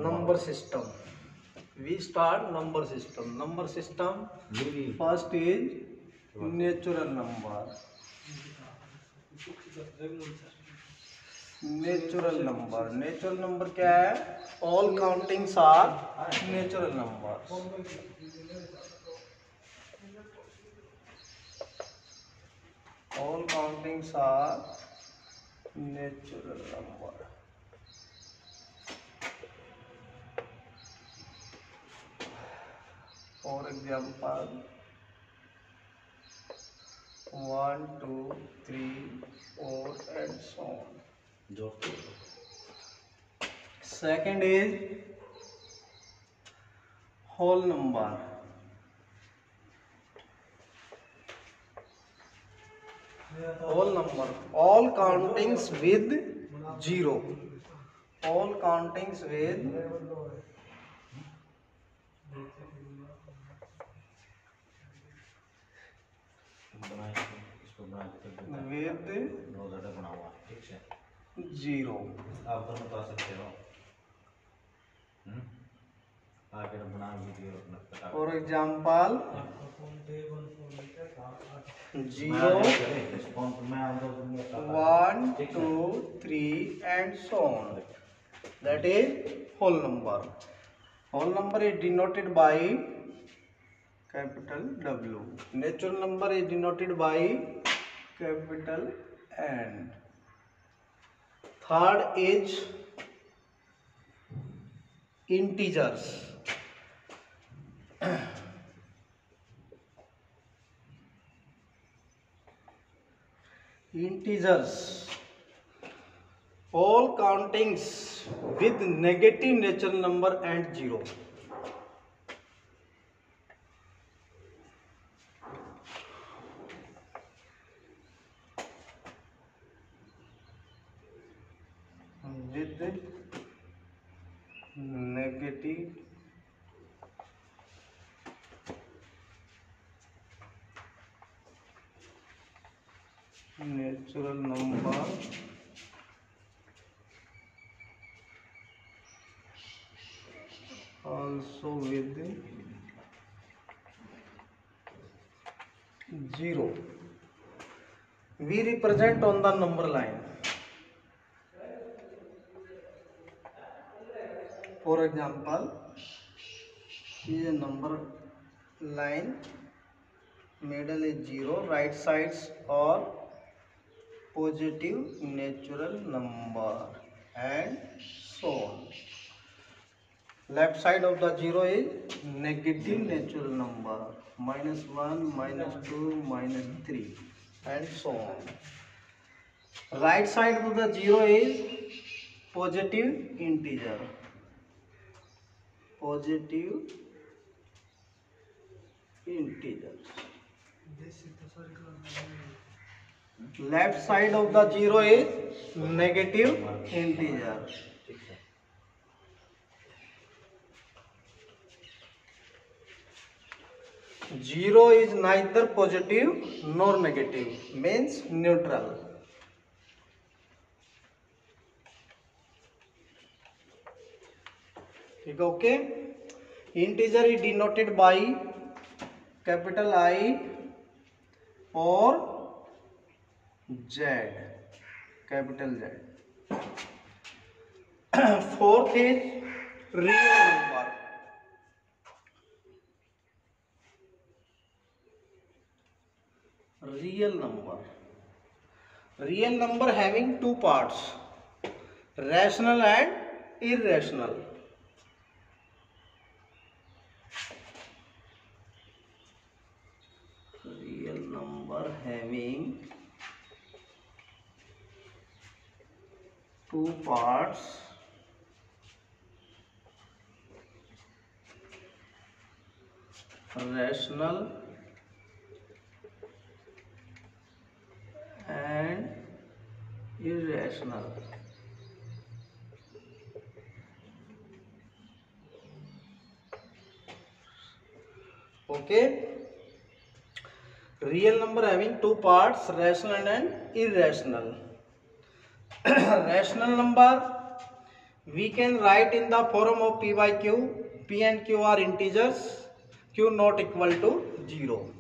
number system. We start number system. Number system. First is natural number. Natural number. Natural number क्या है? All countings are natural numbers. All countings are natural number. For example, 1, 2, 3, 4, and so on. Second is whole number. Whole number. All countings with zero. All countings with zero. For example, 0, 1, 2, 3, and so on. That is whole number. Whole number is denoted by capital W. Natural number is denoted by capital N. Third is integers. Integers. All countings with negative natural number and zero. With negative natural number also with zero. We represent on the number line. For example, is a number line, middle is 0, right sides are positive natural number and so on. Left side of the 0 is negative natural number, -1, -2, -3 and so on. Right side of the 0 is positive integer. Positive integers. Left side of the 0 is negative integer. Zero is neither positive nor negative, means neutral. Okay. Integer is denoted by capital I or Z, capital Z. Fourth is real number. Real number. Real number having two parts, rational and irrational. Real number having two parts, rational and irrational. Okay. Real number having two parts, rational and irrational. Rational number we can write in the form of p by q. P and q are integers, q not equal to 0.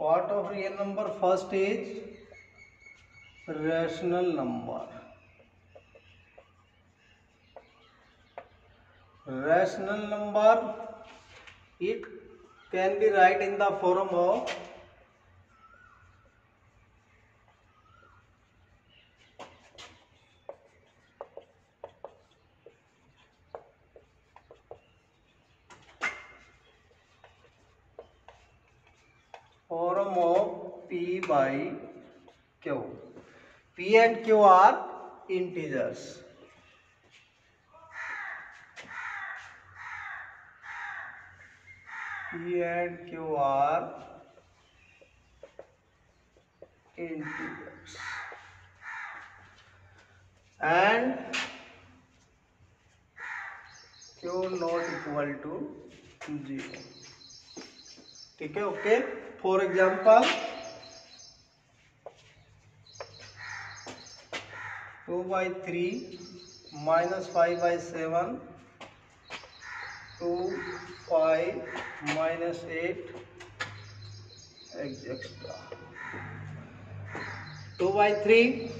Part of real number, first is rational number. Rational number, it can be write in the form of p by q. P and q are integers. P and q are integers. And q not equal to 0. ठीक है, okay. For example 2/3 minus 5/7, 2, 5 minus 8, etc. 2/3,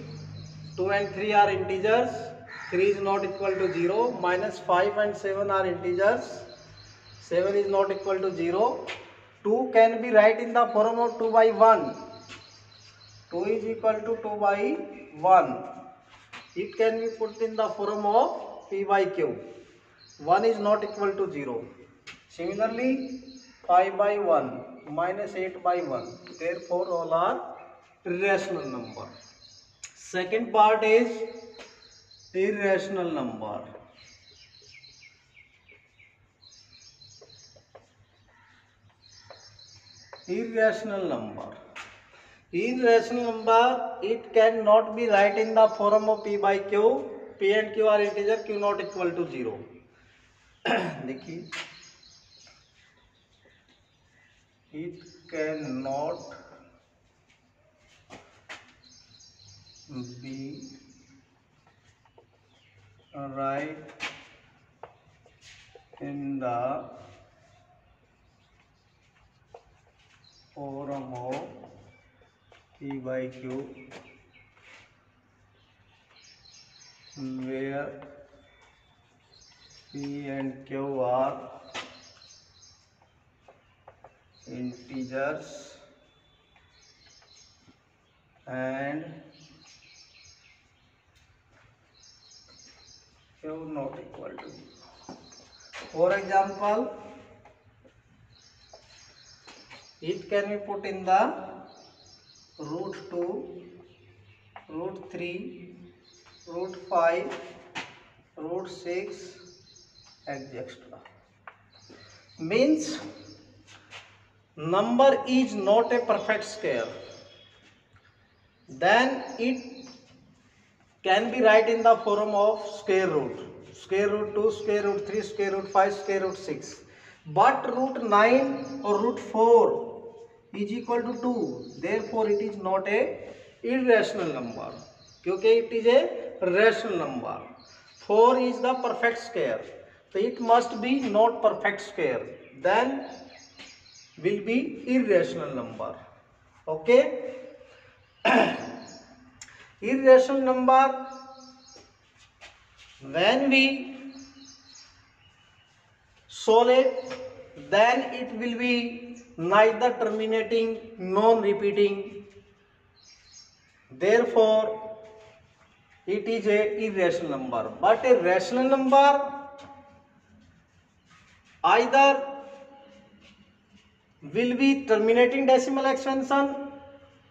2 and 3 are integers, 3 is not equal to 0, minus 5 and 7 are integers, 7 is not equal to 0. 2 can be write in the form of 2/1. 2 is equal to 2/1. It can be put in the form of p by q. 1 is not equal to 0. Similarly, 5/1 minus 8/1. Therefore, all are rational number. Second part is irrational number. Irrational number. Irrational number, it cannot be write in the form of p by q. P and q are integer, q not equal to 0. देखिए, it cannot be write in the form of p by q, where p and q are integers and q not equal to 0. For example, it can be put in the √2, √3, √5, √6, etc. Means number is not a perfect square. Then it can be write in the form of square root. Square root 2, square root 3, square root 5, square root 6. But √9 or √4 is equal to 2. Therefore, it is not a irrational number. क्योंकि it is a rational number. 4 is the perfect square. So it must be not perfect square. Then will be irrational number. Okay. Irrational number, when we solve it, then it will be neither terminating nor repeating. Therefore, it is a irrational number. But a rational number either will be terminating decimal expansion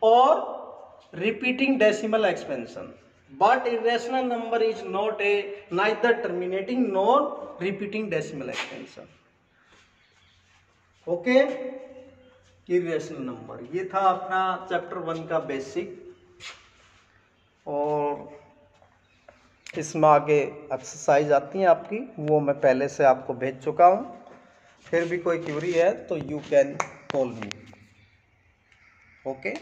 or repeating decimal expansion. But irrational number is not a neither terminating nor repeating decimal expansion. Okay, irrational number. ये था अपना chapter 1 का basic, और इसमें आगे exercise आती हैं आपकी, वो मैं पहले से आपको भेज चुका हूँ। फिर भी कोई क्वेरी है तो you can call me. Okay.